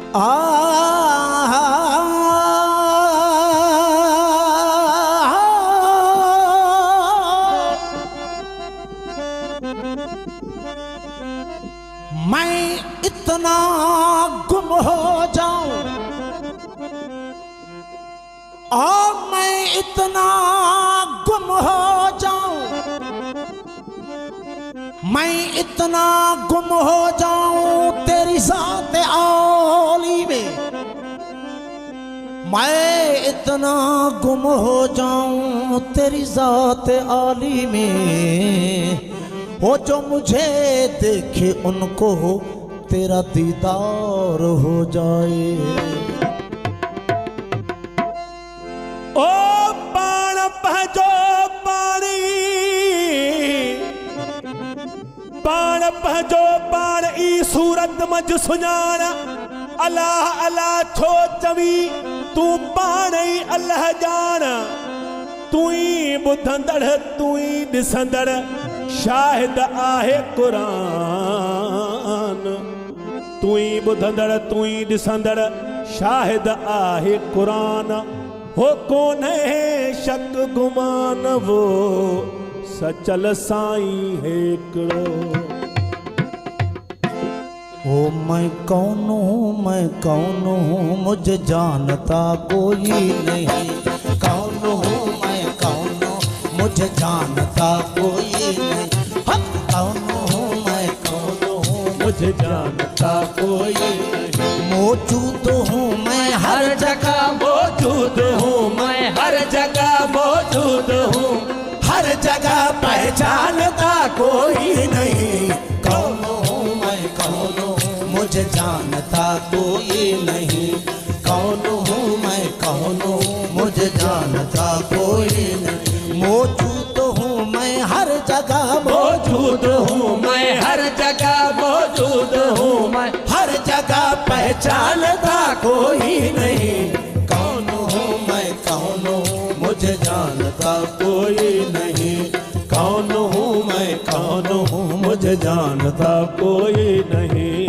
मैं इतना गुम हो जाऊं और मैं इतना गुम हो जाऊं, मैं इतना गुम हो जाऊं तेरी ज़ात आली में, मैं इतना गुम हो जाऊं तेरी ज़ात आली में, हो जो मुझे देखे उनको तेरा दीदार हो जाए। ओ बाण पहजो पानी, बाण पहजो बाण ई सूरत मज सुञाण, अल्लाह अल्लाह छो चवी तू पाण ई अल्लाह जान, तू ई ॿुधंदड़ तू ई ॾिसंदड़ शाहिद आहे कुरान, तू ई ॿुधंदड़ तू ई ॾिसंदड़ शाहिद आहे कुरान, हो कौन है शक गुमान वो सचल साईं है हिकिड़ो। ओ मैं कौन हूँ मुझे जानता कोई नहीं, कौन हूँ मैं कौन हूँ मुझे जानता कोई नहीं, कौन हूँ मैं कौन हूँ मुझे जानता कोई नहीं, मौजूद हूँ मैं हर जगह, मौजूद हूँ मैं हर जगह मौजूद हूँ, हर जगह पहचानता कोई नहीं, कौन हूँ मैं कौन हूँ मुझे जानता कोई नहीं, कौन हूँ मैं कौन हूँ मुझे जानता कोई नहीं, मौजूद हूँ मैं हर जगह, मौजूद हूँ मैं हर जगह मौजूद हूँ मैं हर जगह पहचानता कोई नहीं, कौन हूँ मैं कौन हूँ मुझे जानता कोई नहीं, कौन हूँ मैं कौन हूँ मुझे जानता कोई नहीं।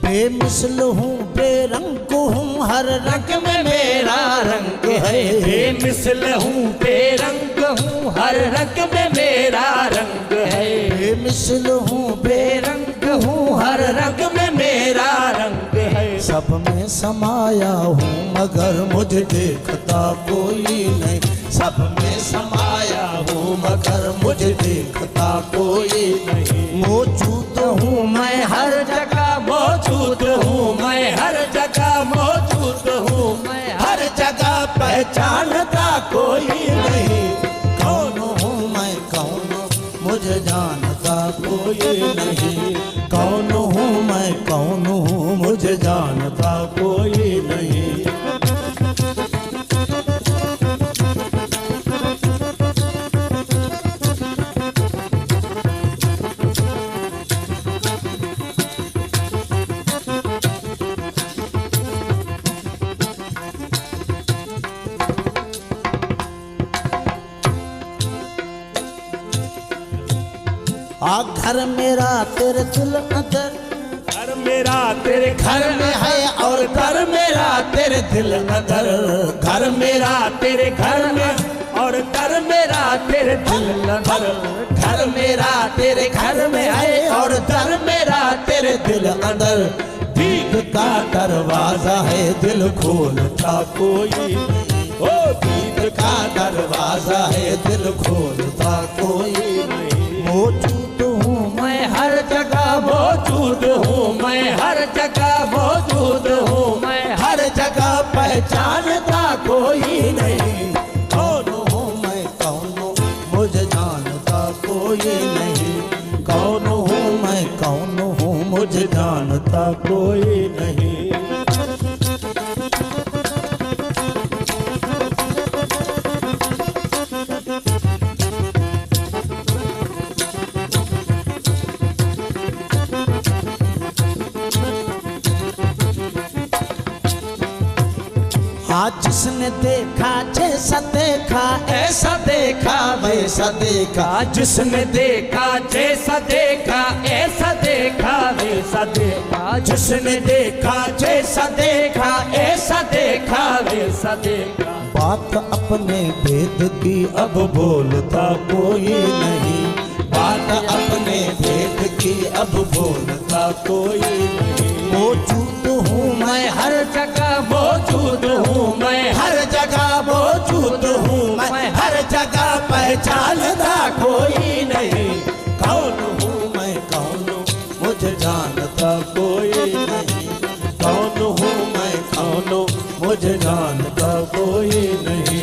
बेमिसल हूँ बेरंग हूँ हर रंग में मेरा रंग है, बेमिसल हूँ बेरंग हूँ हर रंग में मेरा रंग है, बेमिसल हूँ बेरंग हूँ हर रंग में मेरा रंग है, सब में समाया हूँ मगर मुझे देखता कोई नहीं, सब में समाया हूँ मगर मुझे देखता कोई नहीं, मौजूद हूँ मैं हर जगह, मौजूद हूँ मैं हर जगह मौजूद हूँ मैं हर जगह पहचानता कोई नहीं, कौन हूँ मैं कौन हूँ मुझे जानता कोई नहीं, कौन हूँ मैं कौन हूँ मुझे जानता कोई नहीं। घर मेरा तेरे दिल अंदर, घर मेरा तेरे घर में है और घर मेरा तेरे दिल अंदर, घर मेरा तेरे घर में और घर मेरा तेरे दिल अंदर, घर मेरा तेरे घर में है और घर मेरा तेरे दिल अंदर, दीद का दरवाजा है दिल खोलता कोई, ओ दीद का दरवाजा है दिल खोलता कोई नहीं, मौजूद हूँ मैं हर जगह, मौजूद हूँ मैं हर जगह मौजूद हूँ मैं हर जगह पहचानता कोई नहीं, कौन हूँ मैं कौन हूँ मुझे जानता कोई नहीं, कौन हूँ मैं कौन हूँ मुझे जानता कोई नहीं। आज जिसने देखा जैसा देखा, ऐसा देखा वैसा देखा। जिसने देखा जैसा देखा, ऐसा देखा वैसा देखा। जिसने देखा जैसा देखा, ऐसा देखा वैसा देखा। बात अपने भेद की अब बोलता कोई नहीं, बात अपने भेद की अब बोलता कोई नहीं। मौजूद हूँ मैं हर जगह, मौजूद हूँ मैं हर जगह मौजूद हूँ मैं हर जगह, पहचानता कोई नहीं। कौन हूँ मैं कौन हूँ मुझे जानता कोई नहीं। कौन हूँ मैं कौन हूँ मुझे जानता कोई नहीं।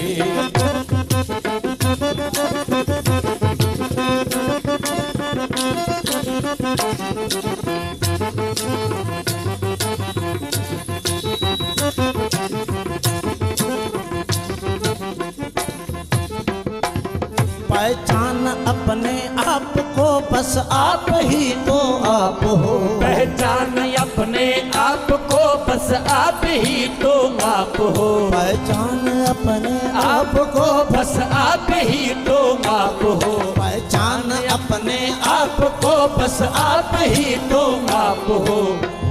पहचान अपने आप को बस आप ही तो आप हो। पहचान अपने आप को बस आप ही तो आप हो। पहचान अपने आप को बस आप ही तो आप हो। पहचान अपने आप को बस आप ही तो आप हो।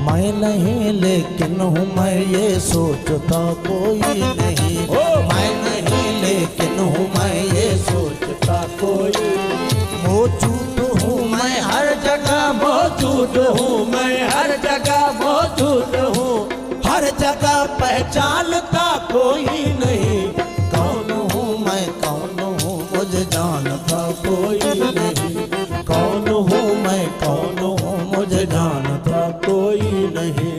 मैं नहीं लेकिन हूँ मैं ये सोचता कोई नहीं। मैं नहीं लेकिन हूँ मैं ये सोचता कोई नहीं। मौजूद हूँ मैं हर जगह, मौजूद हूँ मैं हर जगह मौजूद हूँ। हर जगह पहचानता कोई नहीं। कौन हूँ मैं कौन हूँ मुझे जानता कोई नहीं। कौन हूँ मैं कौन हूँ मुझे जानता कोई नहीं।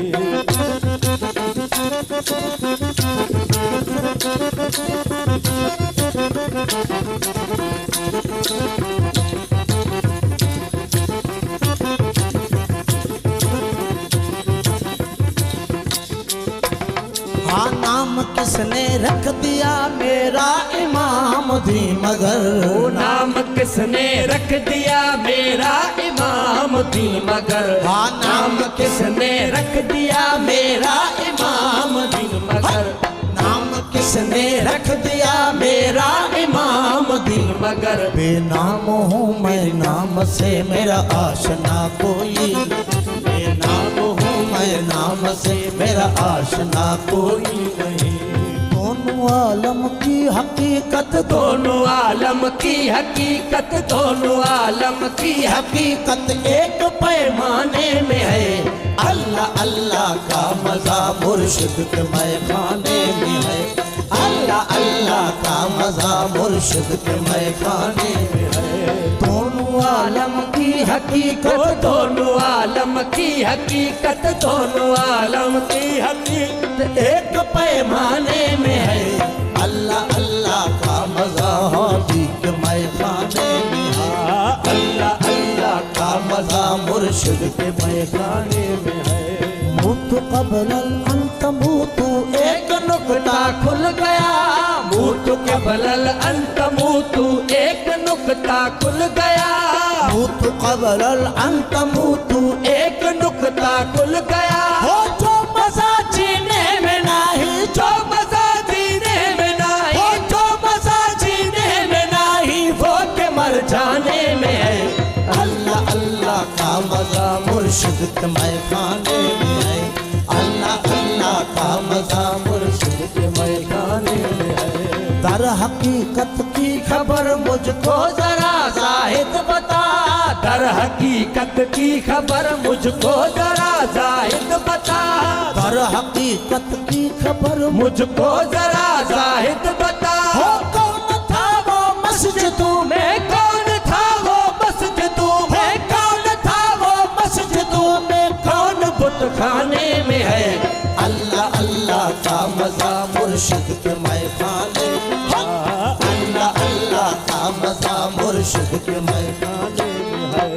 हाँ नाम किसने रख दिया मेरा इमाम दी मगर। वो नाम किसने रख दिया मेरा इमाम दी मगर। हाँ नाम किसने रख दिया मेरा इमाम दी मगर। नाम किसने रख दिया मेरा इमाम दी मगर। बेनाम हूँ मैं नाम से मेरा आशना कोई। बेनाम हूँ मैं नाम से मेरा आशना कोई नहीं। दोनों आलम की हकीकत, दोनों आलम की हकीकत, दोनों आलम की हकीकत एक पैमाने में है। अल्लाह अल्लाह का मजा मुर्शिद के मैखाने में है। अल्लाह अल्लाह का मजा मुर्शिद के मैखाने में है। दोनों आलम की हकीकत, दोनों आलम की हकीकत, दोनों आलम की हकीकत एक पैमाने में है। अल्लाह अल्लाह का मजा हादी के मैखाने में है। अल्लाह अल्लाह का मजा मुर्शिद के मैखाने में है। मुतु कबलल अंत मुतु एक नुक्ता खुल गया। मुतु कबलल अंत मुतु एक नुक्ता खुल गया। मुतु कबलल अंत मुतु एक नुक्ता खुल गया। हो जो मजा जीने में नहीं, जो मजा जीने में नहीं, हो जो मजा जीने में नहीं, वो के मर जाने में है। अल्लाह अल्लाह का मजा मुर्शिद के मैखाने में है। अल्लाह अल्लाह का मजा मुर्शिद के मैखाने में है। दर हकीकत की खबर मुझको जरा जाहिद बता। दर हकीकत की खबर मुझको जरा जाहिद बता। दर हकीकत की खबर मुझको जरा जाहिद बता। हो कौन था वो मस्जिदों में, कौन था वो मस्जिदों में, कौन था वो मस्जिदों में, कौन बुत खाने में है। अल्लाह अल्लाह का मजा मुर्शिद के मैखाने में है। अल्लाह अल्लाह का मजा मुर्शिद के मैखाने में है।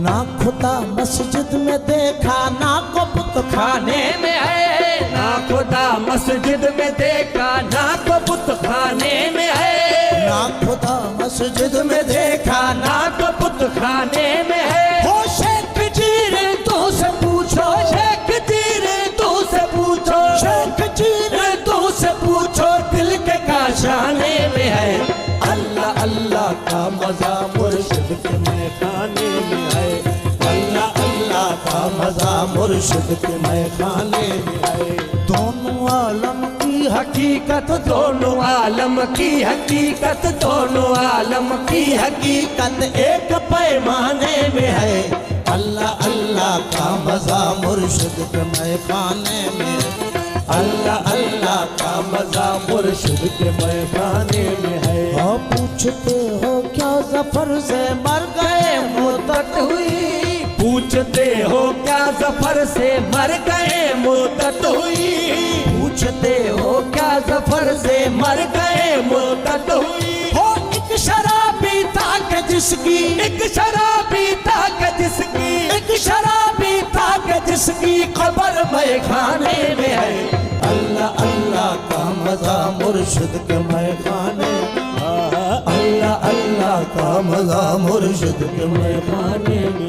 ना खुदा मस्जिद में देखा, ना को बुत खाने में है। ना खुदा मस्जिद में देखा, ना को बुत खाने में है। ना खुदा मस्जिद में देखा, ना को बुत खाने में है। हो शेख जीर तो से पूछो, शेख तीर तू से पूछो, शेख जीर तू से पूछो। आशाने में है। अल्लाह अल्लाह का मजा मुर्शिद के मैं खाने में है। अल्लाह अल्लाह का मजा मुर्शिद के मैं खाने में है। दोनों आलम की हकीकत दोनों आलम की हकीकत, दोनों आलम की हकीकत एक पैमाने में है। अल्लाह अल्लाह का मजा मुर्शिद के मैं खाने में। अल्लाह अल्लाह का मजा मुर्शिद के मैं खाने में है। हाँ पूछते हो क्या जफर से मर गए मुद्दत हुई। पूछते हो क्या जफर से मर गए मुद्दत हुई। पूछते हो क्या जफर से मर गए मुद्दत हुई। हो एक शराबी था कि जिसकी, एक शराबी था कि जिसकी, एक शराबी था कि जिसकी खबर मैं खाने में है। अल्लाह अल्लाह का मजा मुर्शिद के मैं खाने। अल्लाह अल्लाह का मजा मुर्शिद के मैं खाने में